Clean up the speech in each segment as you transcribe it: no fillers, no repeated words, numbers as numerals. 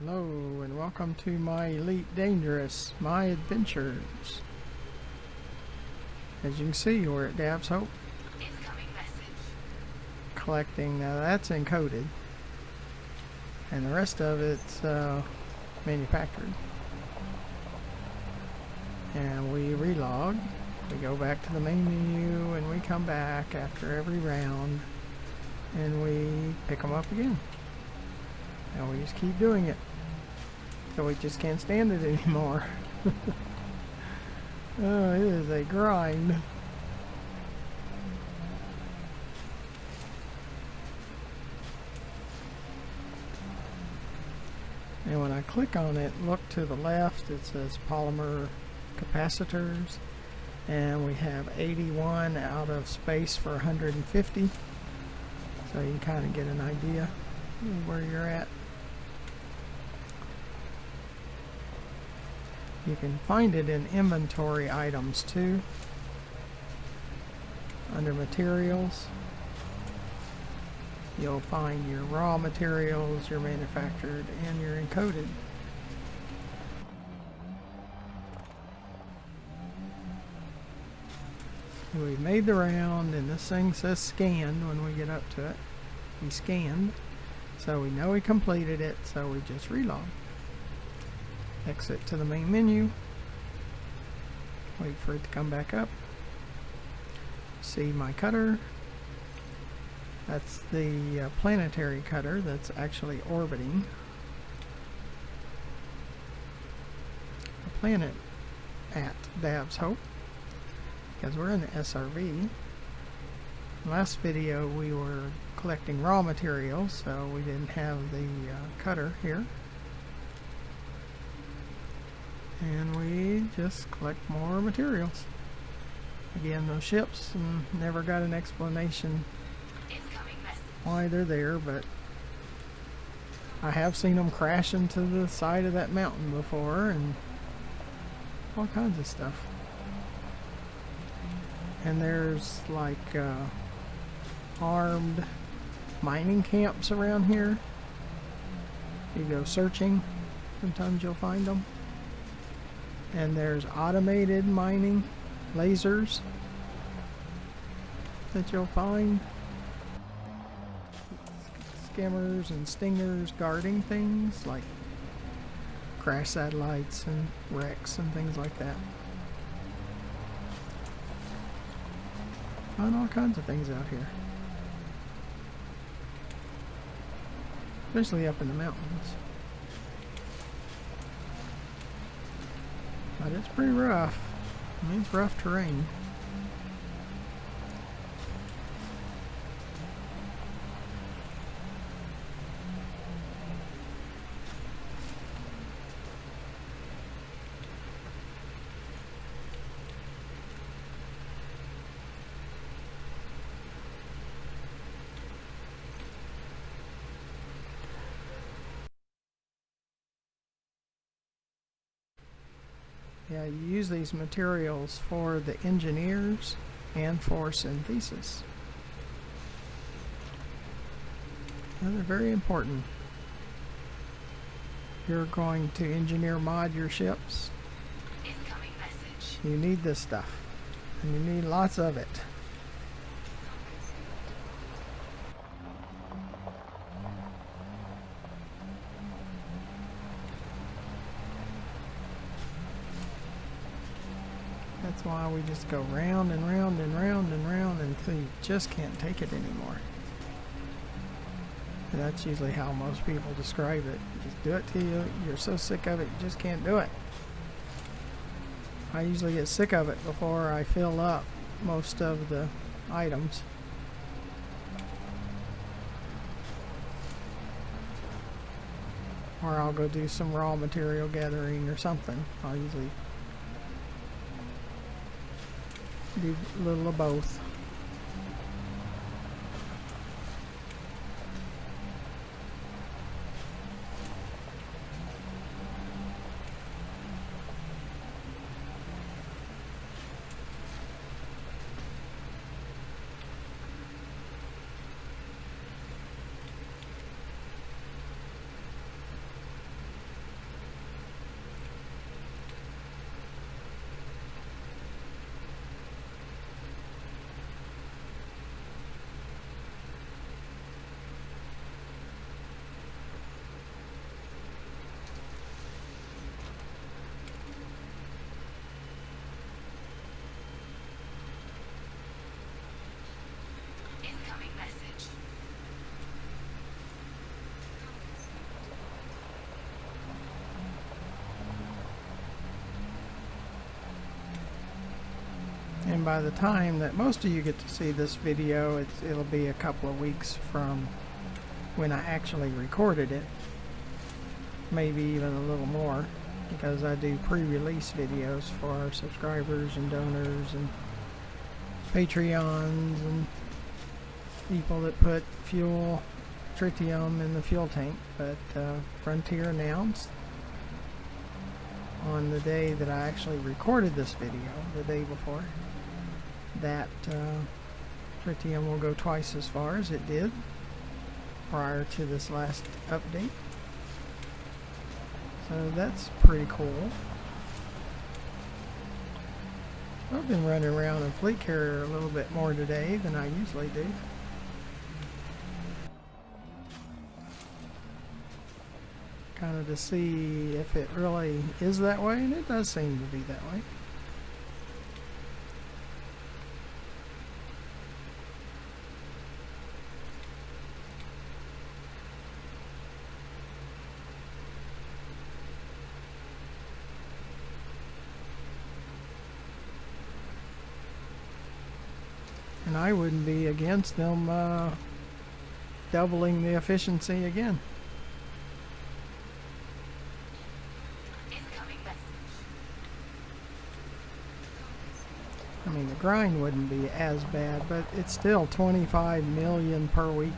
Hello and welcome to my Elite Dangerous, my adventures. As you can see, we're at Dab's Hope. Incoming message. Collecting, that's encoded. And the rest of it's manufactured. And we relog. We go back to the main menu and we come back after every round. And we pick them up again. And we just keep doing it. So we just can't stand it anymore. Oh, it is a grind. And when I click on it, look to the left, it says polymer capacitors. And we have 81 out of space for 150. So you can kind of get an idea of where you're at. You can find it in inventory items too, under materials. You'll find your raw materials, your manufactured, and your encoded. We made the round, and this thing says scanned when we get up to it. We scanned, so we know we completed it, so we just relog. Exit to the main menu, wait for it to come back up, see my cutter. That's the planetary cutter that's actually orbiting the planet at Dab's Hope, because we're in the SRV. Last video we were collecting raw materials, so we didn't have the cutter here. And we just collect more materials. Again, those ships, and never got an explanation why they're there, but I have seen them crash into the side of that mountain before and all kinds of stuff. And there's like armed mining camps around here. You go searching, sometimes you'll find them. And there's automated mining lasers that you'll find. Skimmers and stingers guarding things like crash satellites and wrecks and things like that. Find all kinds of things out here. Especially up in the mountains. But it's pretty rough. I mean, it's rough terrain. Yeah, you use these materials for the engineers and for synthesis. And they're very important. You're going to engineer mod your ships. Incoming message. You need this stuff, and you need lots of it. That's why we just go round and round and round and round until you just can't take it anymore. And that's usually how most people describe it. Just do it till you're so sick of it, you just can't do it. I usually get sick of it before I fill up most of the items. Or I'll go do some raw material gathering or something. I'll usually do a little of both. And by the time that most of you get to see this video, it'll be a couple of weeks from when I actually recorded it. Maybe even a little more, because I do pre-release videos for our subscribers and donors and Patreons and people that put fuel, tritium in the fuel tank. But Frontier announced on the day that I actually recorded this video, the day before, that tritium will go twice as far as it did prior to this last update. So that's pretty cool. I've been running around a fleet carrier a little bit more today than I usually do. Kind of to see if it really is that way, and it does seem to be that way. And I wouldn't be against them doubling the efficiency again. Incoming message. I mean, the grind wouldn't be as bad, but it's still 25 million per week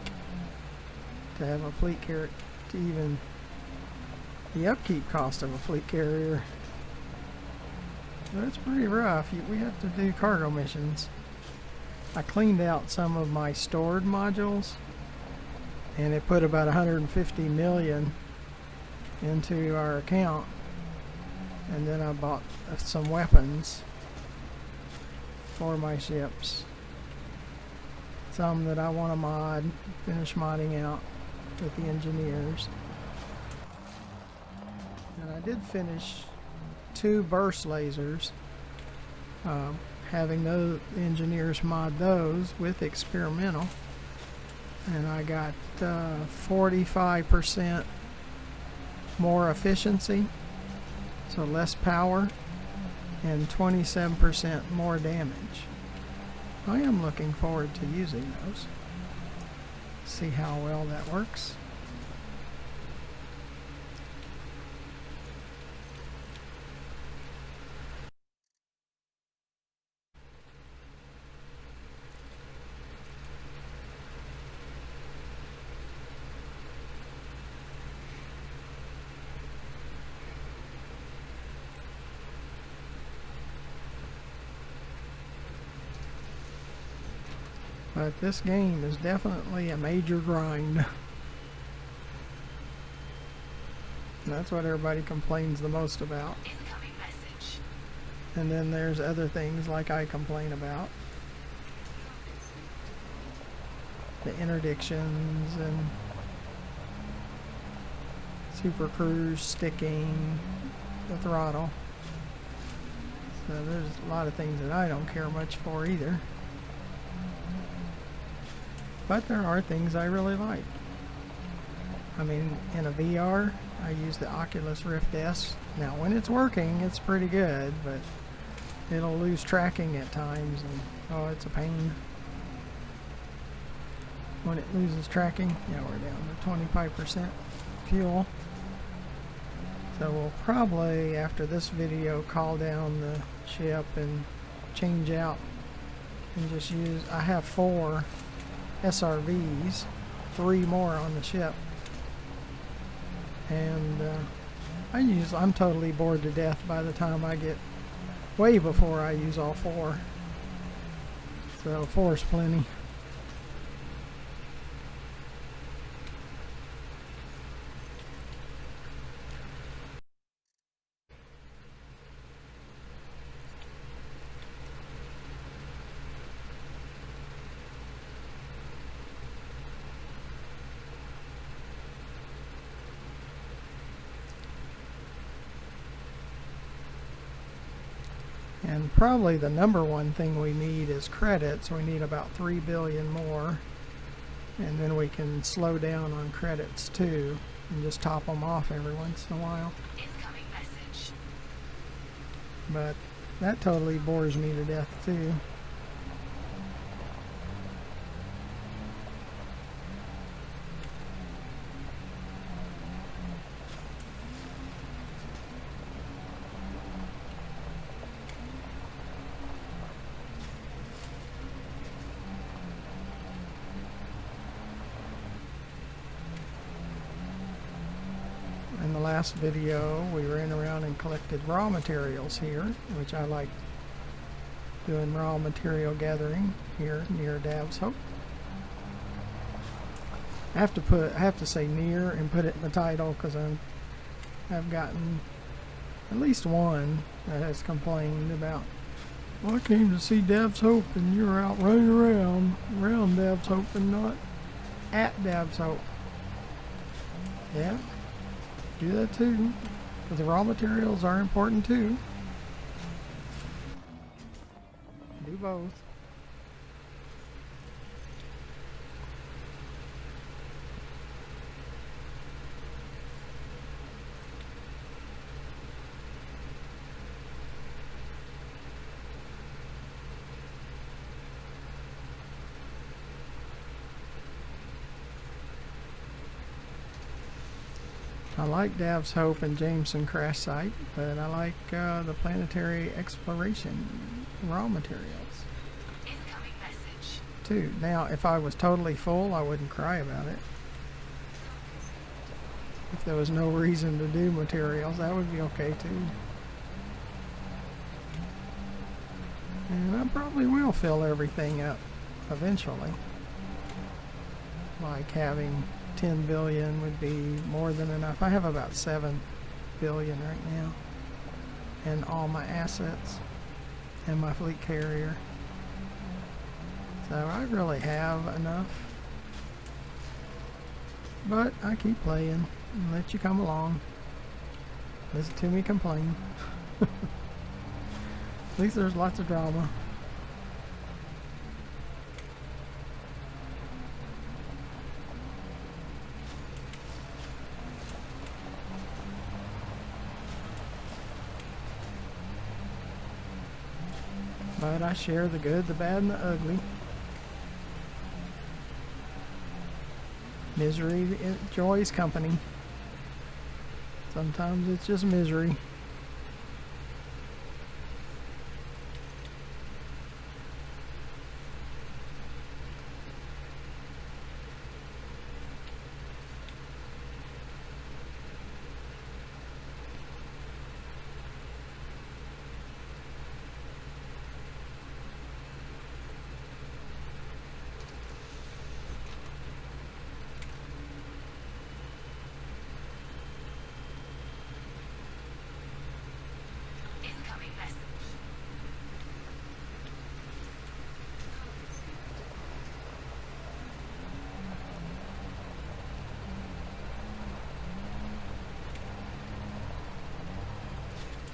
to have a fleet carrier, to even the upkeep cost of a fleet carrier. That's pretty rough. We have to do cargo missions. I cleaned out some of my stored modules, and it put about 150 million into our account. And then I bought some weapons for my ships. Some that I want to mod, finish modding out with the engineers. And I did finish 2 burst lasers. Having those engineers mod those with experimental, and I got 45% more efficiency, so less power, and 27% more damage. I am looking forward to using those. See how well that works. But this game is definitely a major grind. And that's what everybody complains the most about. Incoming message. And then there's other things like I complain about. The interdictions and Super Cruise sticking the throttle. So there's a lot of things that I don't care much for either. But there are things I really like. I mean, in a VR, I use the Oculus Rift S. Now, when it's working, it's pretty good, but it'll lose tracking at times, and oh, it's a pain. When it loses tracking, yeah, we're down to 25% fuel. So we'll probably, after this video, call down the ship and change out and just use, I have 4 SRVs, 3 more on the ship, and I'm totally bored to death by the time I get, way before I use all 4, so 4 is plenty. And probably the number one thing we need is credits. We need about 3 billion more, and then we can slow down on credits too and just top them off every once in a while. Incoming message. But That totally bores me to death too. In the last video, we ran around and collected raw materials here, which I like doing raw material gathering here near Dav's Hope. I have to say near and put it in the title because I've gotten at least one that has complained about, well, I came to see Dav's Hope and you're out running around Dav's Hope and not at Dav's Hope. Yeah. Do that too, because the raw materials are important too. Do both. I like Dav's Hope and Jameson Crash Site, but I like the Planetary Exploration raw materials Incoming message. too. Now, if I was totally full, I wouldn't cry about it. If there was no reason to do materials, that would be okay too. And I probably will fill everything up eventually. Like having 10 billion would be more than enough. I have about 7 billion right now, and all my assets and my fleet carrier. So I really have enough. But I keep playing and let you come along. Listen to me complain. At least there's lots of drama. But I share the good, the bad, and the ugly. Misery enjoys company. Sometimes it's just misery. Incoming message.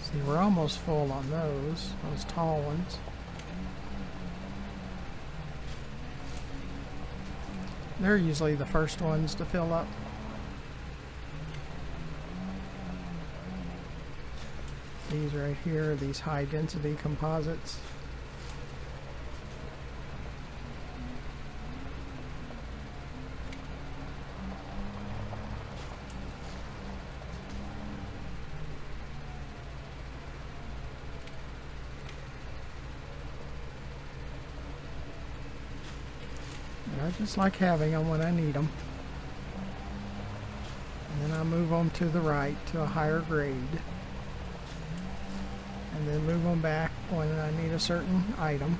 See, we're almost full on those tall ones. They're usually the first ones to fill up. These right here, these high density composites. I just like having them when I need them. And then I move them to the right to a higher grade. And then move them back when I need a certain item.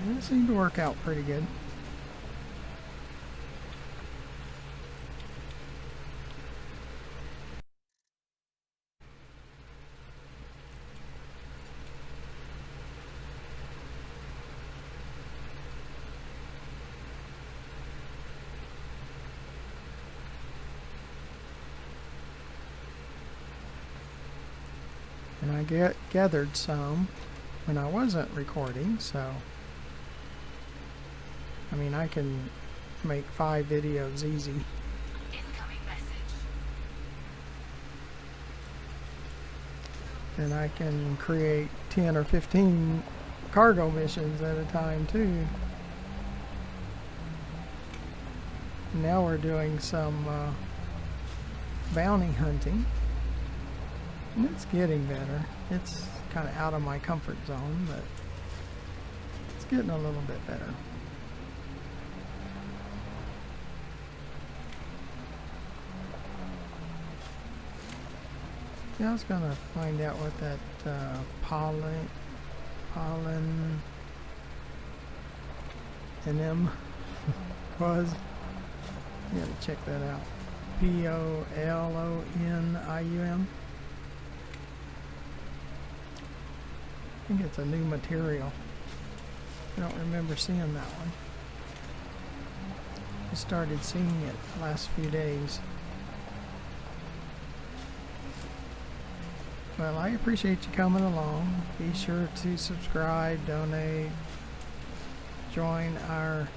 And it seemed to work out pretty good. And I gathered some when I wasn't recording, so I mean I can make 5 videos easy. Incoming message. then I can create 10 or 15 cargo missions at a time too. Now we're doing some bounty hunting, and it's getting better. It's kind of out of my comfort zone, but it's getting a little bit better. Yeah, I was gonna find out what that pollen NM was. You gotta check that out. POLONIUM. I think it's a new material. I don't remember seeing that one. I started seeing it the last few days. Well, I appreciate you coming along. Be sure to subscribe, donate, join our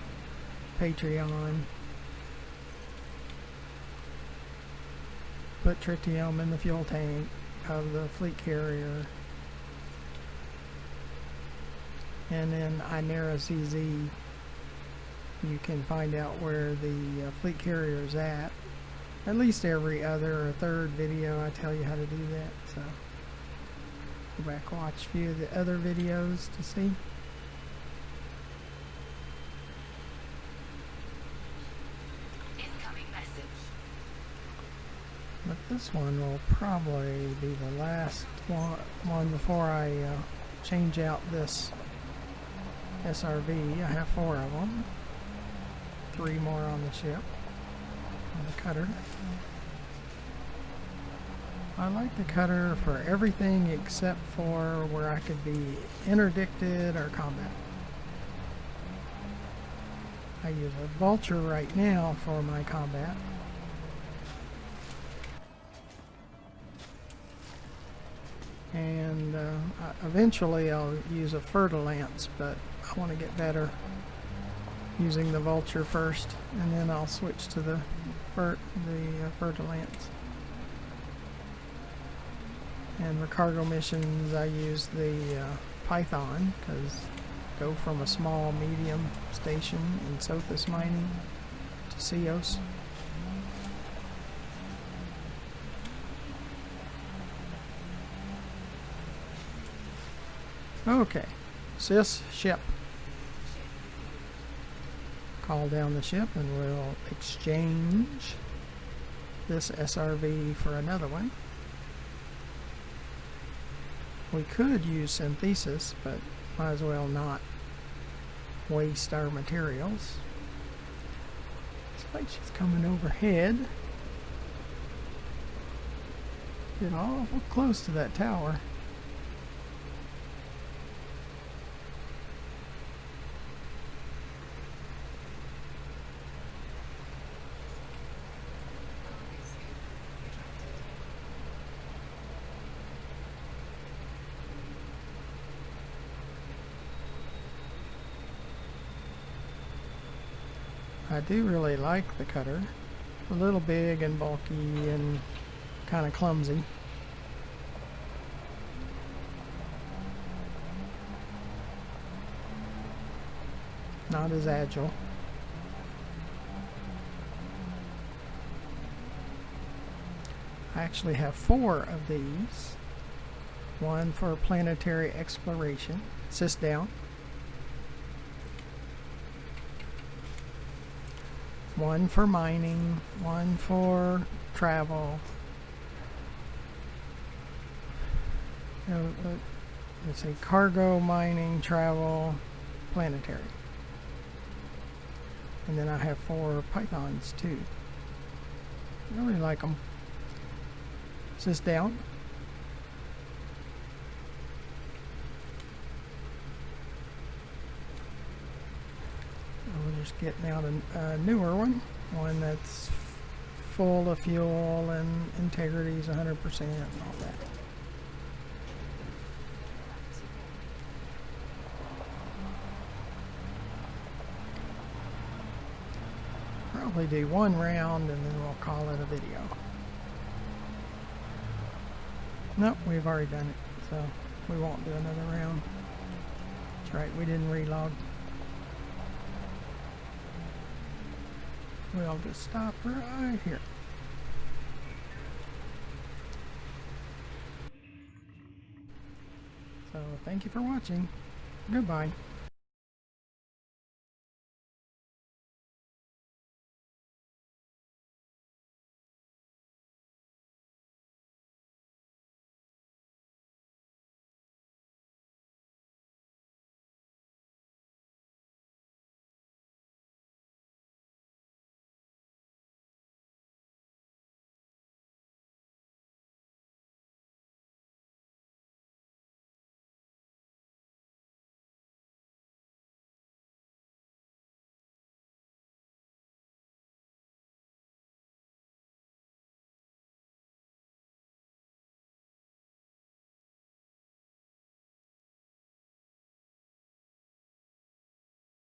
Patreon. Put tritium in the fuel tank of the fleet carrier. And then Inera CZ, you can find out where the fleet carrier is at. At least every other or third video I tell you how to do that. So go back, watch a few of the other videos to see. Incoming message. But this one will probably be the last one before I change out this SRV. I have 4 of them. 3 more on the ship, on the cutter. I like the cutter for everything except for where I could be interdicted or combat. I use a Vulture right now for my combat. And eventually I'll use a Fer-de-Lance, but I want to get better using the Vulture first, and then I'll switch to the Fer-de-Lance. And for cargo missions, I use the Python, because go from a small medium station in Sothis mining to Ceos. Okay, Sis ship. Call down the ship and we'll exchange this SRV for another one. We could use synthesis, but might as well not waste our materials. Looks like she's coming overhead. Get awful close to that tower. I do really like the cutter. A little big and bulky and kind of clumsy. Not as agile. I actually have 4 of these. One for planetary exploration. Sis down. One for mining, one for travel. Let's say cargo, mining, travel, planetary. And then I have 4 Pythons too. I really like them. Sis down. We're just getting out a newer one that's full of fuel and integrity's 100% and all that. Probably do 1 round and then we'll call it a video. Nope, we've already done it. So we won't do another round. That's right, we didn't relog. We'll just stop right here. So thank you for watching. Goodbye.